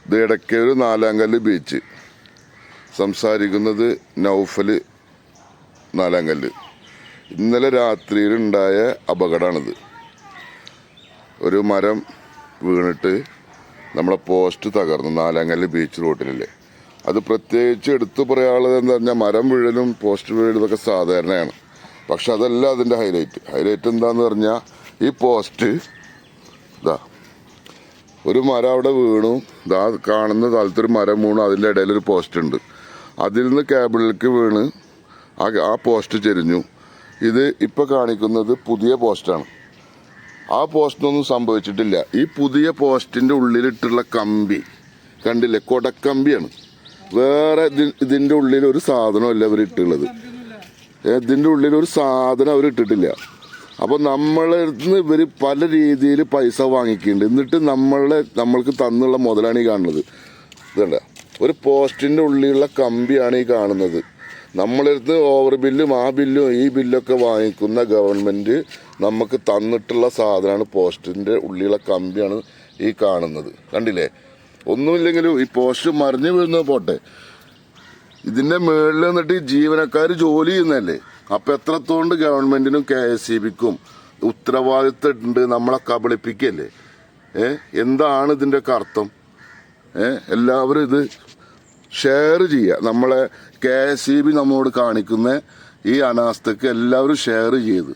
ഇത് എടക്കയൂർ നാലാങ്കല്ല് ബീച്ച്. സംസാരിക്കുന്നത് നൗഫൽ നാലാങ്കല്ല്. ഇന്നലെ രാത്രിയിലുണ്ടായ അപകടമാണിത്. ഒരു മരം വീണിട്ട് നമ്മളെ പോസ്റ്റ് തകർന്നു നാലാങ്കല്ല് ബീച്ച് റോഡിലല്ലേ. അത് പ്രത്യേകിച്ച് എടുത്തു പറയാനുള്ളത് എന്താ പറഞ്ഞാൽ മരം വീഴലും പോസ്റ്റ് വീഴലും ഇതൊക്കെ സാധാരണയാണ്. പക്ഷെ അതല്ല അതിൻ്റെ ഹൈലൈറ്റ് എന്താന്ന് പറഞ്ഞാൽ ഈ പോസ്റ്റ് ഇതാ ഒരു മരം അവിടെ വീണു. ഇതാ കാണുന്ന സ്ഥലത്തൊരു മരം വീണു, അതിൻ്റെ ഇടയിലൊരു പോസ്റ്റ് ഉണ്ട്. അതിൽ നിന്ന് കേബിളിലേക്ക് വീണ് ആ പോസ്റ്റ് ചെരിഞ്ഞു. ഇത് ഇപ്പോൾ കാണിക്കുന്നത് പുതിയ പോസ്റ്റാണ്. ആ പോസ്റ്റിനൊന്നും സംഭവിച്ചിട്ടില്ല. ഈ പുതിയ പോസ്റ്റിൻ്റെ ഉള്ളിലിട്ടുള്ള കമ്പി കണ്ടില്ലേ, കൊടക്കമ്പിയാണ്. വേറെ ഇതിൻ്റെ ഉള്ളിൽ ഒരു സാധനമല്ല അവർ ഇട്ടുള്ളത്. ഇതിൻ്റെ ഉള്ളിൽ ഒരു സാധനം അവർ ഇട്ടിട്ടില്ല. അപ്പോൾ നമ്മളിന്ന് ഇവർ പല രീതിയിൽ പൈസ വാങ്ങിക്കുന്നുണ്ട്. എന്നിട്ട് നമ്മൾക്ക് തന്നുള്ള മുതലാണ് ഈ കാണുന്നത്. ഇതല്ല, ഒരു പോസ്റ്റിൻ്റെ ഉള്ളിലുള്ള കമ്പിയാണ് ഈ കാണുന്നത്. നമ്മളടുത്ത് ഓവർ ബില്ലും ആ ബില്ലും ഈ ബില്ലൊക്കെ വാങ്ങിക്കുന്ന ഗവൺമെൻറ് നമുക്ക് തന്നിട്ടുള്ള സാധനമാണ്. പോസ്റ്റിൻ്റെ ഉള്ളിലുള്ള കമ്പിയാണ് ഈ കാണുന്നത്. കണ്ടില്ലേ? ഒന്നുമില്ലെങ്കിലും ഈ പോസ്റ്റ് മറിഞ്ഞു വീഴുന്നത് പോട്ടെ, ഇതിൻ്റെ മുകളിൽ നിന്നിട്ട് ഈ ജീവനക്കാർ ജോലി ചെയ്യുന്നതല്ലേ. അപ്പം എത്രത്തോണ്ട് ഗവൺമെൻറ്റിനും KSEBിക്കും ഉത്തരവാദിത്തം ഉണ്ട് നമ്മളെ കബളിപ്പിക്കല്ലേ. എന്താണ് ഇതിൻ്റെയൊക്കെ അർത്ഥം? എല്ലാവരും ഇത് ഷെയർ ചെയ്യുക. നമ്മളെ KSEB നമ്മോട് കാണിക്കുന്ന ഈ അനാസ്ഥക്ക് എല്ലാവരും ഷെയർ ചെയ്ത്